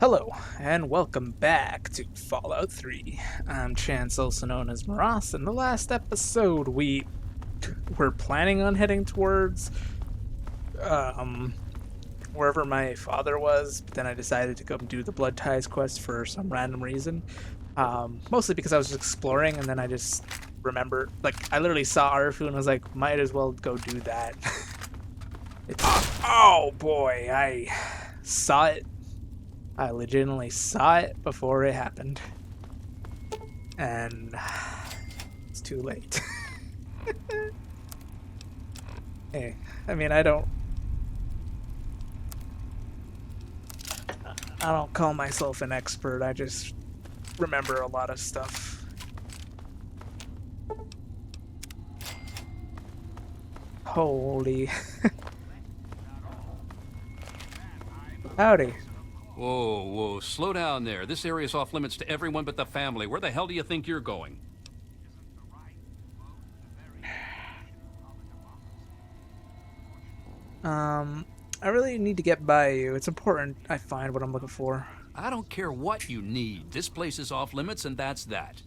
Hello, and welcome back to Fallout 3. I'm Chance, also known as Maras. In the last episode, we were planning on heading towards um, wherever my father was, but then I decided to go and do the Blood Ties quest for some random reason. Mostly because I was just exploring, and then I just remember, I literally saw Arfu and was like, might as well go do that. Oh boy, I saw it. I legitimately saw it before it happened. And it's too late. Hey, I mean, I don't call myself an expert. I just remember a lot of stuff. Holy. Howdy. Whoa, whoa, slow down there. This area's off limits to everyone but the family. Where the hell do you think you're going? I really need to get by you. It's important I find what I'm looking for. I don't care what you need. This place is off limits, and that's that.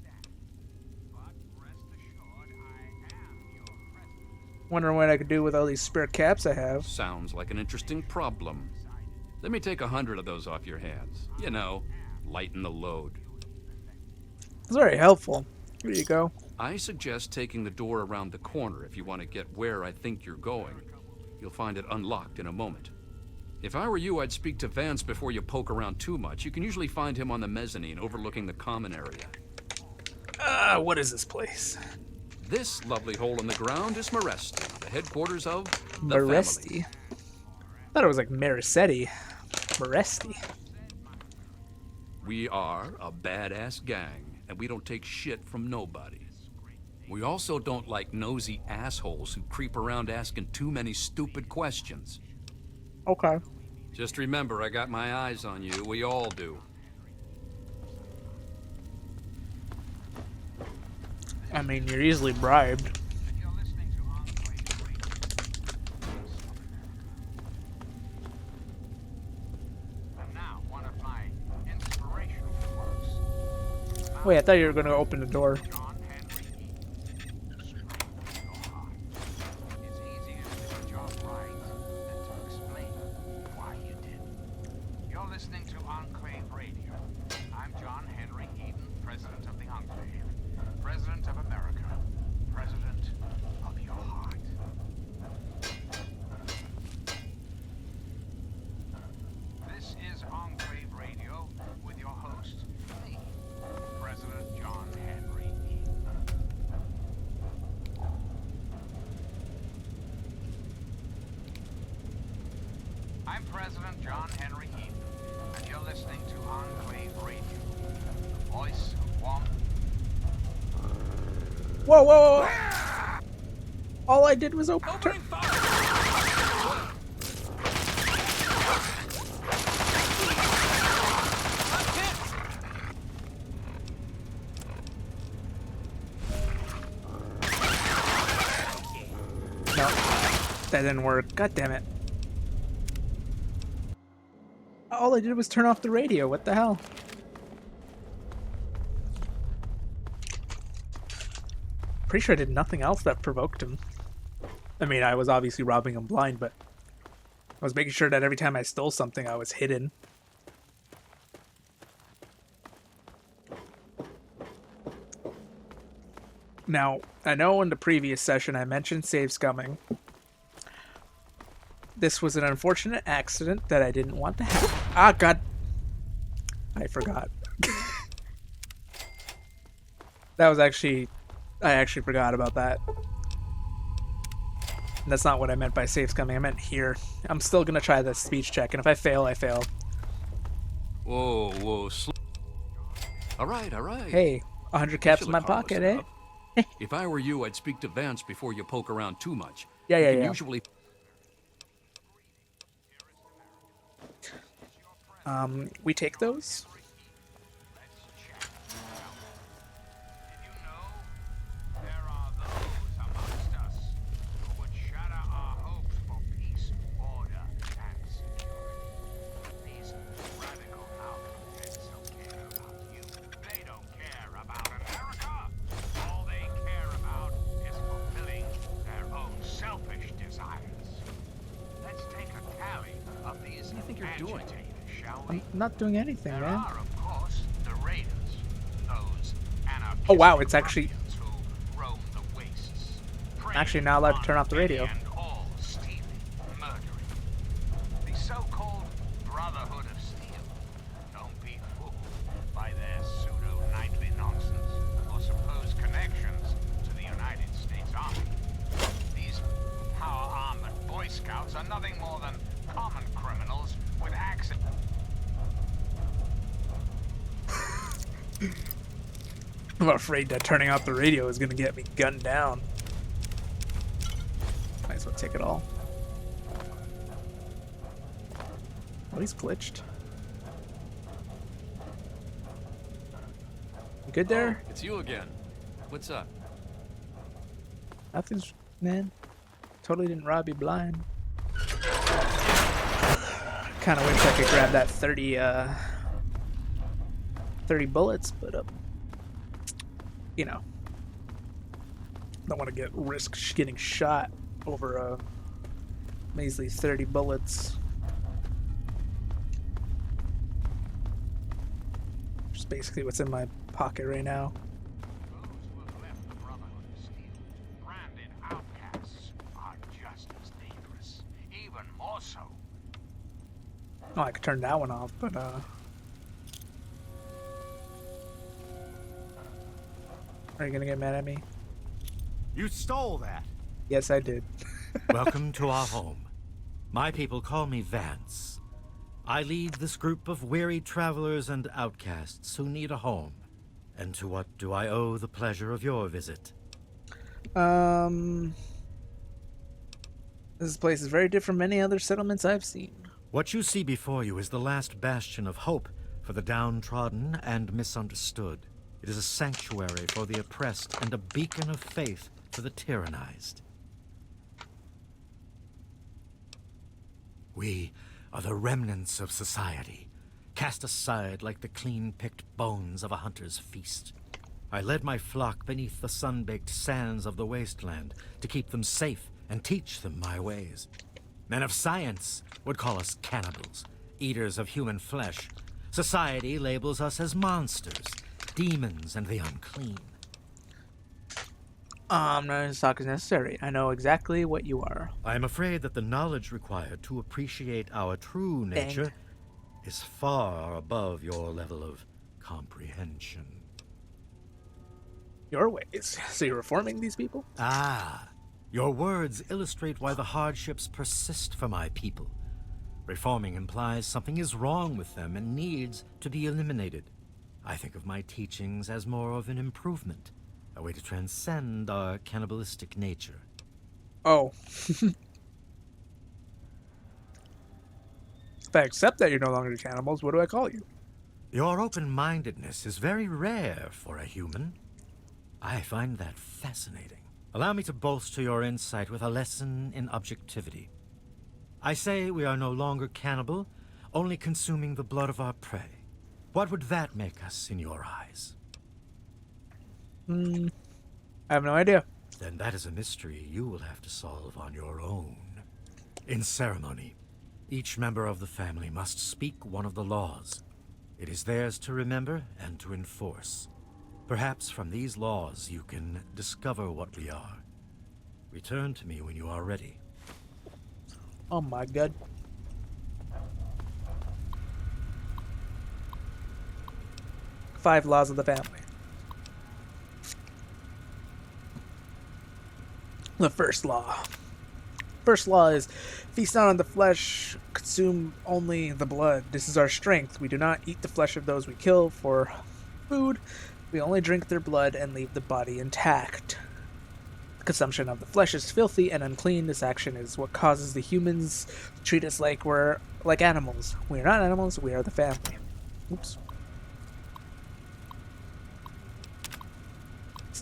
Wondering what I could do with all these spare caps I have. Sounds like an interesting problem. Let me take 100 of those off your hands. You know, lighten the load. It's very helpful. Here you go. I suggest taking the door around the corner if you want to get where I think you're going. You'll find it unlocked in a moment. If I were you, I'd speak to Vance before you poke around too much. You can usually find him on the mezzanine overlooking the common area. What is this place? This lovely hole in the ground is Maresti, the headquarters of the Maresti. family. I thought it was like Marisetti. Maresti. We are a badass gang, and we don't take shit from nobody. We also don't like nosy assholes who creep around asking too many stupid questions. Okay. Just remember, I got my eyes on you. We all do. I mean, you're easily bribed. Wait, I thought you were going to open the door. I'm President John Henry Eden, and you're listening to Enclave Radio, the voice of one. Whoa, whoa, whoa! All I did was open. No, that didn't work. God damn it. All I did was turn off the radio. What the hell? Pretty sure I did nothing else that provoked him. I mean, I was obviously robbing him blind, but I was making sure that every time I stole something, I was hidden. Now, I know in the previous session I mentioned save scumming. This was an unfortunate accident that I didn't want to happen. Ah, God. I forgot. That was actually... I actually forgot about that. That's not what I meant by save scumming. I meant here. I'm still going to try the speech check, and if I fail, I fail. Whoa, whoa, all right, all right. Hey, 100 caps in my pocket, eh? If I were you, I'd speak to Vance before you poke around too much. Yeah. You can usually... We take those? doing? Shall we? I'm not doing anything, There man. are, of course, the raiders. Those Oh wow, anarchistic it's actually ruffians who roam the wastes. actually Preying not allowed to on turn off the any radio. and all, stealing, murdering. The so-called Brotherhood of Steel. Don't be fooled by their pseudo-knightly nonsense or supposed connections to the United States Army. These power-armored Boy Scouts are nothing more than common criminals with access. I'm afraid that turning off the radio is gonna get me gunned down. Might as well take it all. Oh, he's glitched. You good there? Oh, it's you again. What's up? Nothing's, man. Totally didn't rob you blind. Kind of wish I could grab that 30 bullets, but you know, don't want to risk getting shot over a measly 30 bullets. Just basically what's in my pocket right now. Those who have left the Brotherhood of Steel, branded outcasts, are just as dangerous, even more so. Oh, I could turn that one off, but are you gonna get mad at me? You stole that. Yes, I did. Welcome to our home. My people call me Vance. I lead this group of weary travelers and outcasts who need a home. And to what do I owe the pleasure of your visit? This place is very different from any other settlements I've seen. What you see before you is the last bastion of hope for the downtrodden and misunderstood. It is a sanctuary for the oppressed and a beacon of faith for the tyrannized. We are the remnants of society, cast aside like the clean-picked bones of a hunter's feast. I led my flock beneath the sun-baked sands of the wasteland to keep them safe and teach them my ways. Men of science would call us cannibals, eaters of human flesh. Society labels us as monsters, demons and the unclean. No talk is necessary. I know exactly what you are. I am afraid that the knowledge required to appreciate our true nature is far above your level of comprehension. Your ways. So you're reforming these people? Ah, your words illustrate why the hardships persist for my people. Reforming implies something is wrong with them and needs to be eliminated. I think of my teachings as more of an improvement, a way to transcend our cannibalistic nature. Oh. If I accept that you're no longer cannibals, what do I call you? Your open-mindedness is very rare for a human. I find that fascinating. Allow me to bolster your insight with a lesson in objectivity. I say we are no longer cannibal, only consuming the blood of our prey. What would that make us in your eyes? I have no idea. Then that is a mystery you will have to solve on your own. In ceremony, each member of the family must speak one of the laws. It is theirs to remember and to enforce. Perhaps from these laws you can discover what we are. Return to me when you are ready. Oh my god. Five laws of the family. The first law. First law is feast not on the flesh, consume only the blood. This is our strength. We do not eat the flesh of those we kill for food. We only drink their blood and leave the body intact. Consumption of the flesh is filthy and unclean. This action is what causes the humans to treat us like we're like animals. We are not animals, we are the family. Oops.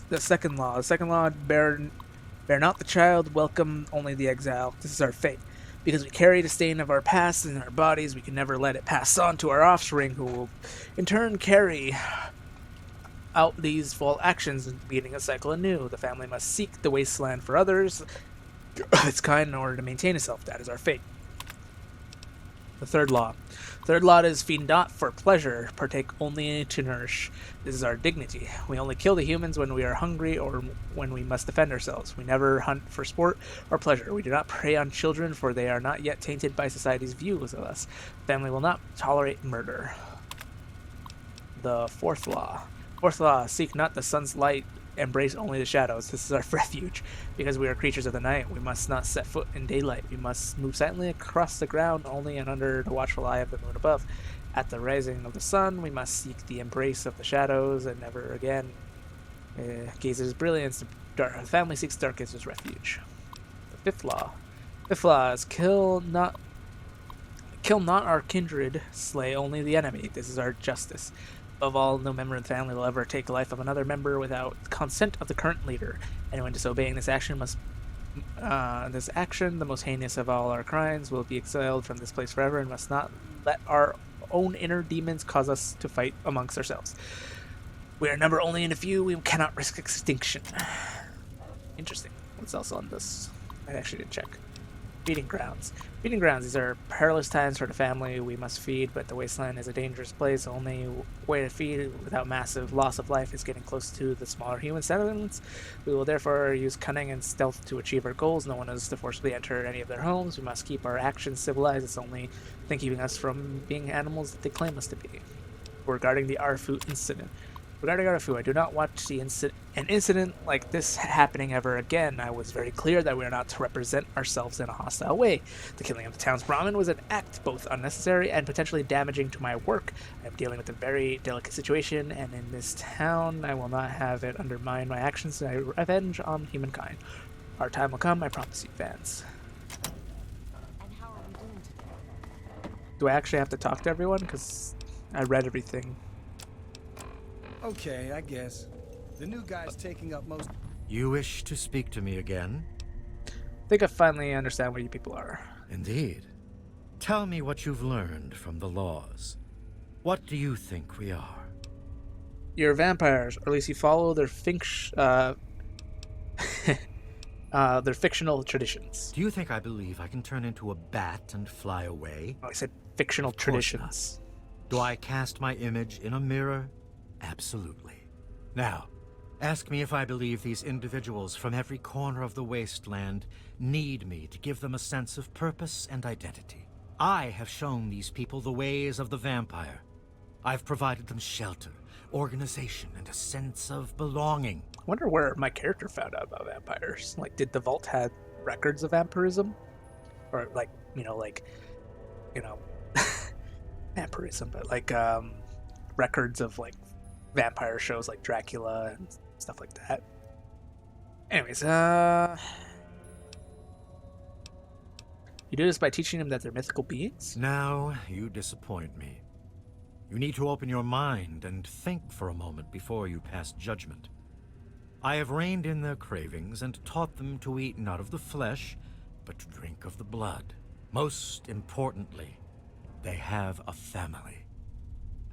The second law. The second law, bear not the child, welcome only the exile. This is our fate. Because we carry the stain of our past in our bodies, we can never let it pass on to our offspring, who will in turn carry out these full actions and beginning a cycle anew. The family must seek the wasteland for others of its kind in order to maintain itself. That is our fate. The third law. Third law is feed not for pleasure, partake only to nourish. This is our dignity. We only kill the humans when we are hungry or when we must defend ourselves. We never hunt for sport or pleasure. We do not prey on children, for they are not yet tainted by society's views of us. Family will not tolerate murder. The fourth law. Fourth law, seek not the sun's light, embrace only the shadows. This is our refuge. Because we are creatures of the night, we must not set foot in daylight. We must move silently across the ground only and under the watchful eye of the moon above. At the rising of the sun, we must seek the embrace of the shadows and never again gaze at his brilliance. The family seeks dark as his refuge. The fifth law. Fifth law is kill not our kindred, slay only the enemy. This is our justice. Above all, no member of the family will ever take the life of another member without consent of the current leader. Anyone disobeying this action the most heinous of all our crimes, will be exiled from this place forever and must not let our own inner demons cause us to fight amongst ourselves. We are number only in a few. We cannot risk extinction. Interesting. What's else on this? I actually didn't check. Feeding grounds. Feeding grounds. These are perilous times for the family. We must feed, but the wasteland is a dangerous place. The only way to feed without massive loss of life is getting close to the smaller human settlements. We will therefore use cunning and stealth to achieve our goals. No one is to forcibly enter any of their homes. We must keep our actions civilized. It's only thing keeping us from being animals that they claim us to be. Regarding the Arfu incident. Regarding Arfu, I do not want an incident like this happening ever again. I was very clear that we are not to represent ourselves in a hostile way. The killing of the town's Brahmin was an act both unnecessary and potentially damaging to my work. I am dealing with a very delicate situation, and in this town, I will not have it undermine my actions to revenge on humankind. Our time will come, I promise you, fans. And how are we doing today? Do I actually have to talk to everyone? Because I read everything. Okay, I guess. The new guy's taking up most... You wish to speak to me again? I think I finally understand what you people are. Indeed. Tell me what you've learned from the laws. What do you think we are? You're vampires, or at least you follow their their fictional traditions. Do you think I believe I can turn into a bat and fly away? Oh, I said fictional Of course traditions. not. Do I cast my image in a mirror? Absolutely. Now, ask me if I believe these individuals from every corner of the wasteland need me to give them a sense of purpose and identity. I have shown these people the ways of the vampire. I've provided them shelter, organization, and a sense of belonging. I wonder where my character found out about vampires. Like, did the Vault have records of vampirism? Or, vampirism, but records of, vampire shows like Dracula and stuff like that. Anyways, you do this by teaching them that they're mythical beings? Now, you disappoint me. You need to open your mind and think for a moment before you pass judgment. I have reined in their cravings and taught them to eat not of the flesh, but to drink of the blood. Most importantly, they have a family.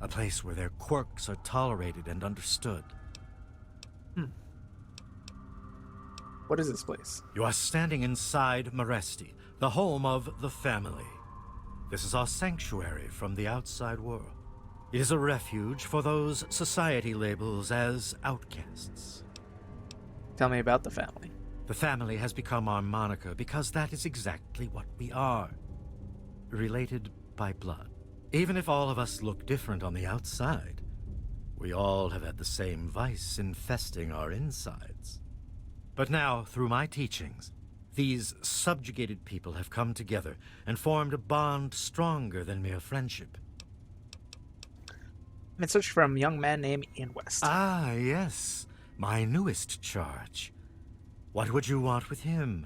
A place where their quirks are tolerated and understood. What is this place? You are standing inside Maresti, the home of the family. This is our sanctuary from the outside world. It is a refuge for those society labels as outcasts. Tell me about the family. The family has become our moniker because that is exactly what we are. Related by blood. Even if all of us look different on the outside, we all have had the same vice infesting our insides. But now, through my teachings, these subjugated people have come together and formed a bond stronger than mere friendship. I'm in search for a young man named Ian West. Ah, yes. My newest charge. What would you want with him?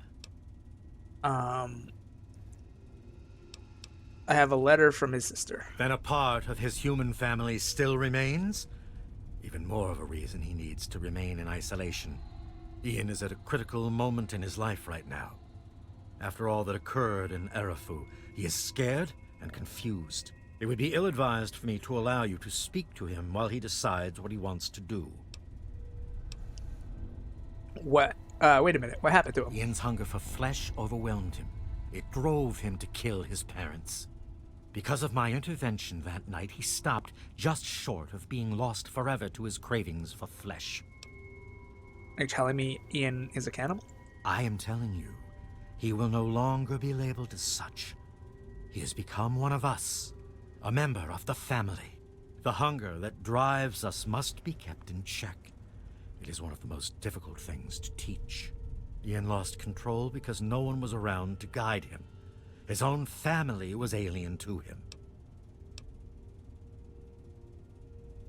I have a letter from his sister. Then a part of his human family still remains? Even more of a reason he needs to remain in isolation. Ian is at a critical moment in his life right now. After all that occurred in Arafu, he is scared and confused. It would be ill-advised for me to allow you to speak to him while he decides what he wants to do. What? Wait a minute. What happened to him? Ian's hunger for flesh overwhelmed him. It drove him to kill his parents. Because of my intervention that night, he stopped just short of being lost forever to his cravings for flesh. Are you telling me Ian is a cannibal? I am telling you, he will no longer be labeled as such. He has become one of us, a member of the family. The hunger that drives us must be kept in check. It is one of the most difficult things to teach. Ian lost control because no one was around to guide him. His own family was alien to him.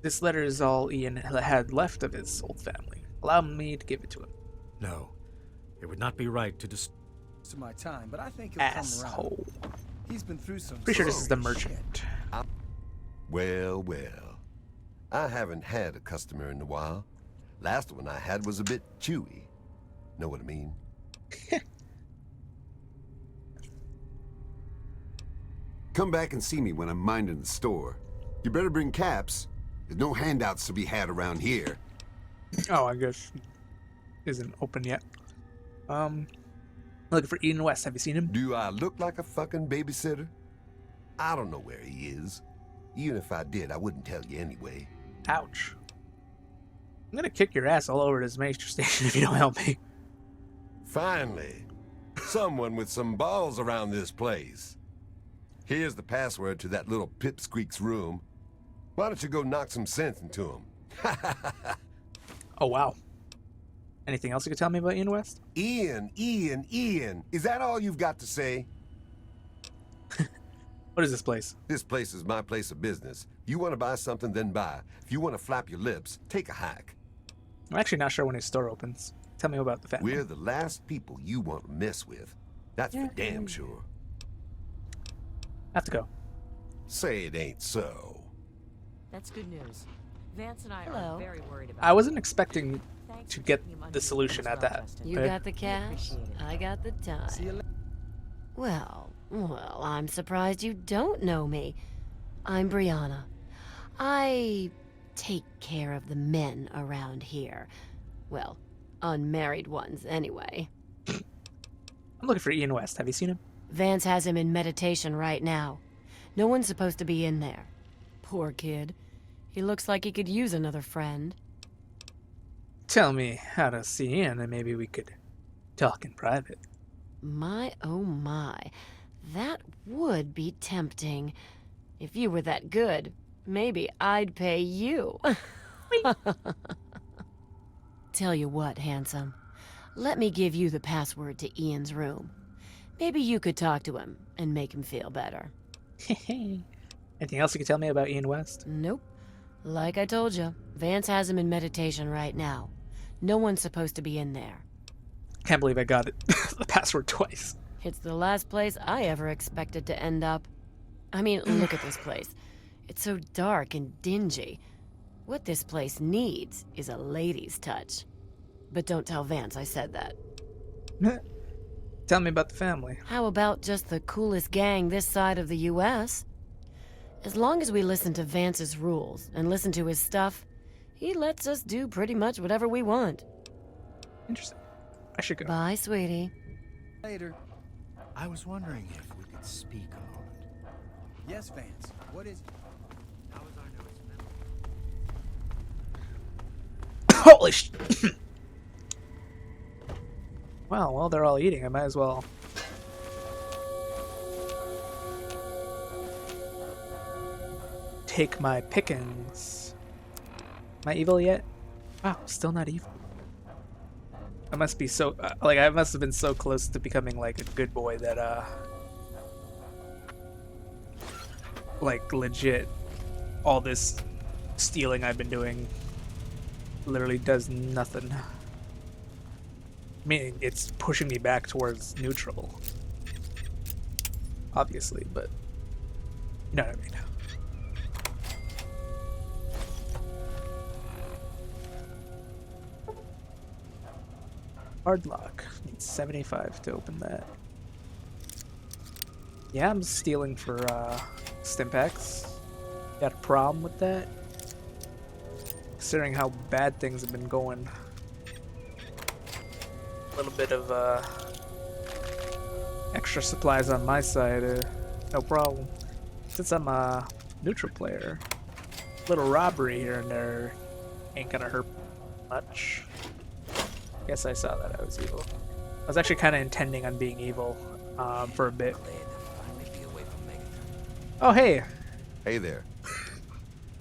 This letter is all Ian had left of his old family. Allow me to give it to him. No, it would not be right to To my time, but I think he'll come Asshole. around. He's been through some. Pretty sure this is the serious merchant. Well, well. I haven't had a customer in a while. Last one I had was a bit chewy. Know what I mean? Come back and see me when I'm minding the store. You better bring caps. There's no handouts to be had around here. Oh, I guess isn't open yet. Looking for Ian West. Have you seen him? Do I look like a fucking babysitter? I don't know where he is. Even if I did, I wouldn't tell you anyway. Ouch. I'm gonna kick your ass all over this major station if you don't help me. Finally, someone with some balls around this place. Here's the password to that little pipsqueak's room. Why don't you go knock some sense into him? Oh, wow. Anything else you could tell me about Ian West? Ian. Is that all you've got to say? What is this place? This place is my place of business. You want to buy something, then buy. If you want to flap your lips, take a hike. I'm actually not sure when his store opens. Tell me about the family. We're the last people you want to mess with. That's for damn sure. Have to go. Say it ain't so. That's good news. Vance and I Hello. are very worried about I wasn't expecting Thanks to for get keeping him under the solution your at that. Justin. You Okay. got the cash, I got the See you time. later. Well, I'm surprised you don't know me. I'm Brianna. I take care of the men around here. Well, unmarried ones, anyway. I'm looking for Ian West. Have you seen him? Vance has him in meditation right now. No one's supposed to be in there. Poor kid. He looks like he could use another friend. Tell me how to see Ian, and maybe we could talk in private. My, oh my. That would be tempting. If you were that good, maybe I'd pay you. Tell you what, handsome. Let me give you the password to Ian's room. Maybe you could talk to him and make him feel better. Anything else you could tell me about Ian West? Nope. Like I told you, Vance has him in meditation right now. No one's supposed to be in there. Can't believe I got it. The password twice. It's the last place I ever expected to end up. I mean, look at this place. It's so dark and dingy. What this place needs is a lady's touch. But don't tell Vance I said that. Tell me about the family. How about just the coolest gang this side of the U.S.? As long as we listen to Vance's rules and listen to his stuff, he lets us do pretty much whatever we want. Interesting. I should go. Bye, sweetie. Later. I was wondering if we could speak a moment. Yes, Vance. What is it? How is our newest member? Holy sh... Well, while they're all eating, I might as well... take my pickings. Am I evil yet? Wow, still not evil. I must be so... I must have been so close to becoming, like, a good boy that, like, legit, all this stealing I've been doing literally does nothing. I mean, it's pushing me back towards neutral. Obviously, but... You know what I mean. Hard lock. Need 75 to open that. Yeah, I'm stealing for Stimpaks. Got a problem with that? Considering how bad things have been going. A little bit of extra supplies on my side, no problem. Since I'm a neutral player, little robbery here and there ain't gonna hurt much. Guess I saw that I was evil. I was actually kind of intending on being evil for a bit. Oh, hey. Hey there.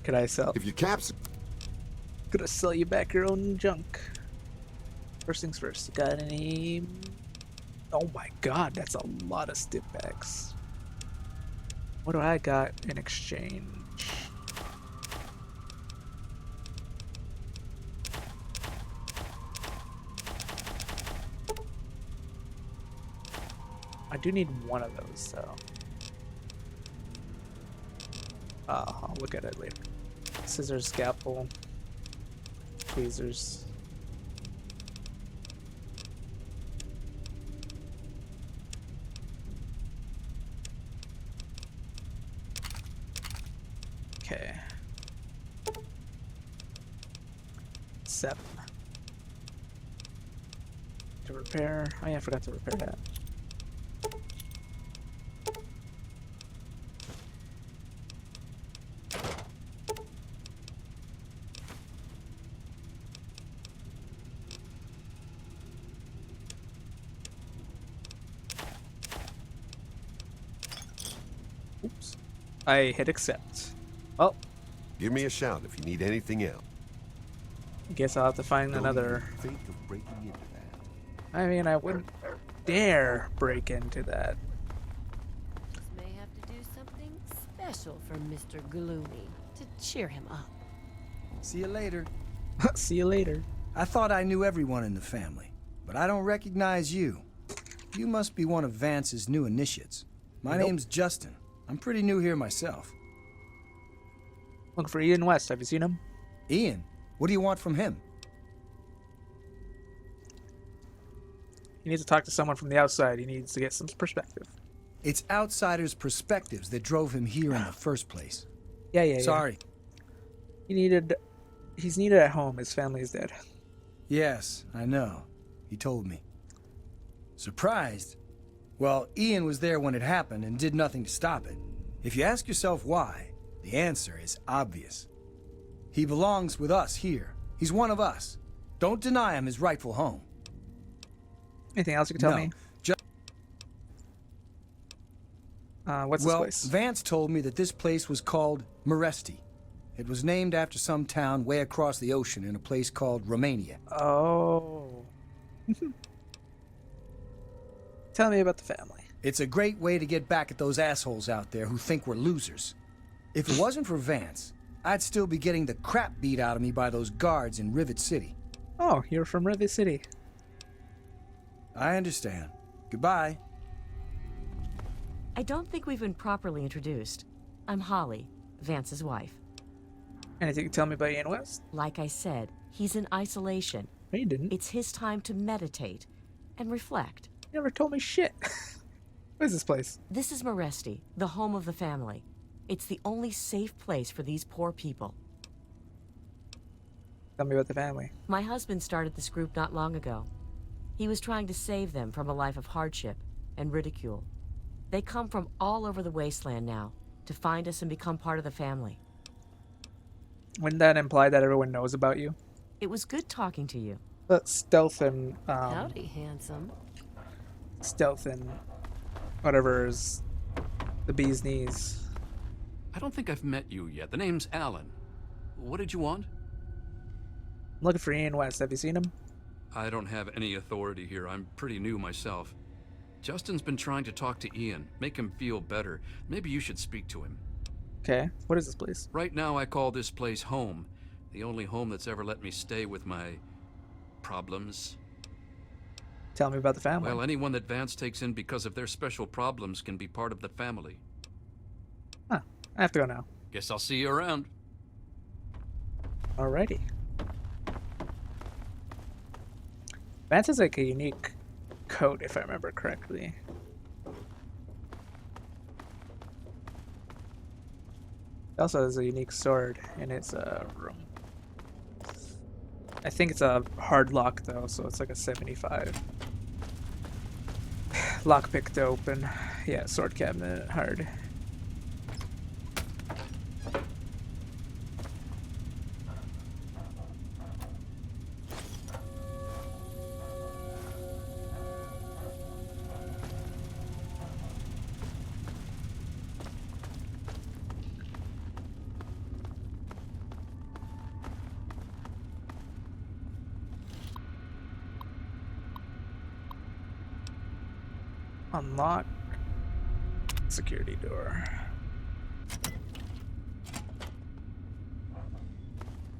Could I sell? If your caps... Could I sell you back your own junk? First things first. Got any... Oh my god, that's a lot of stick packs. What do I got in exchange? I do need one of those, though. I'll look at it later. Scissors, scalpel, tweezers. Okay. 7. To repair. Oh yeah, I forgot to repair that. Oops. I hit accept. Well, Give me a shout if you need anything else. I guess I'll have to find Don't another. even think of breaking into that. I mean, I wouldn't dare break into that. Just may have to do something special for Mr. Gloomy to cheer him up. See you later. See you later. I thought I knew everyone in the family, but I don't recognize you. You must be one of Vance's new initiates. My Nope. name's Justin. I'm pretty new here myself. Looking for Ian West. Have you seen him? Ian, what do you want from him? He needs to talk to someone from the outside. He needs to get some perspective. It's outsiders' perspectives that drove him here in the first place. Yeah. Sorry. He's needed at home. His family is dead. Yes, I know. He told me. Surprised? Well, Ian was there when it happened and did nothing to stop it. If you ask yourself why, the answer is obvious. He belongs with us here. He's one of us. Don't deny him his rightful home. Anything else you can tell No, me? just, What's well, this place? Vance told me that this place was called Meresti. It was named after some town way across the ocean in a place called Romania. Oh. Tell me about the family. It's a great way to get back at those assholes out there who think we're losers. If it wasn't for Vance, I'd still be getting the crap beat out of me by those guards in Rivet City. Oh, you're from Rivet City. I understand. Goodbye. I don't think we've been properly introduced. I'm Holly, Vance's wife. Anything you can tell me about Ian West? Like I said, he's in isolation. No, you didn't. It's his time to meditate and reflect. You never told me shit. What is this place? This is Meresti, the home of the family. It's the only safe place for these poor people. Tell me about the family. My husband started this group not long ago. He was trying to save them from a life of hardship and ridicule. They come from all over the wasteland now to find us and become part of the family. Wouldn't that imply that everyone knows about you? It was good talking to you. Stealth and Howdy, handsome. stealth and whatever is the bee's knees. I don't think I've met you yet. The name's Alan. What did you want? I'm looking for Ian West. Have you seen him? I don't have any authority here. I'm pretty new myself. Justin's been trying to talk to Ian, make him feel better. Maybe you should speak to him. Okay. What is this place? Right now, I call this place home. The only home that's ever let me stay with my problems. Tell me about the family. Well, anyone that Vance takes in because of their special problems can be part of the family. Huh. I have to go now. Guess I'll see you around. Alrighty. Vance has like a unique coat, if I remember correctly. It also has a unique sword in its room. I think it's a hard lock though, so it's like a 75. Lockpick to open. Yeah, sword cabinet, hard. Unlock security door.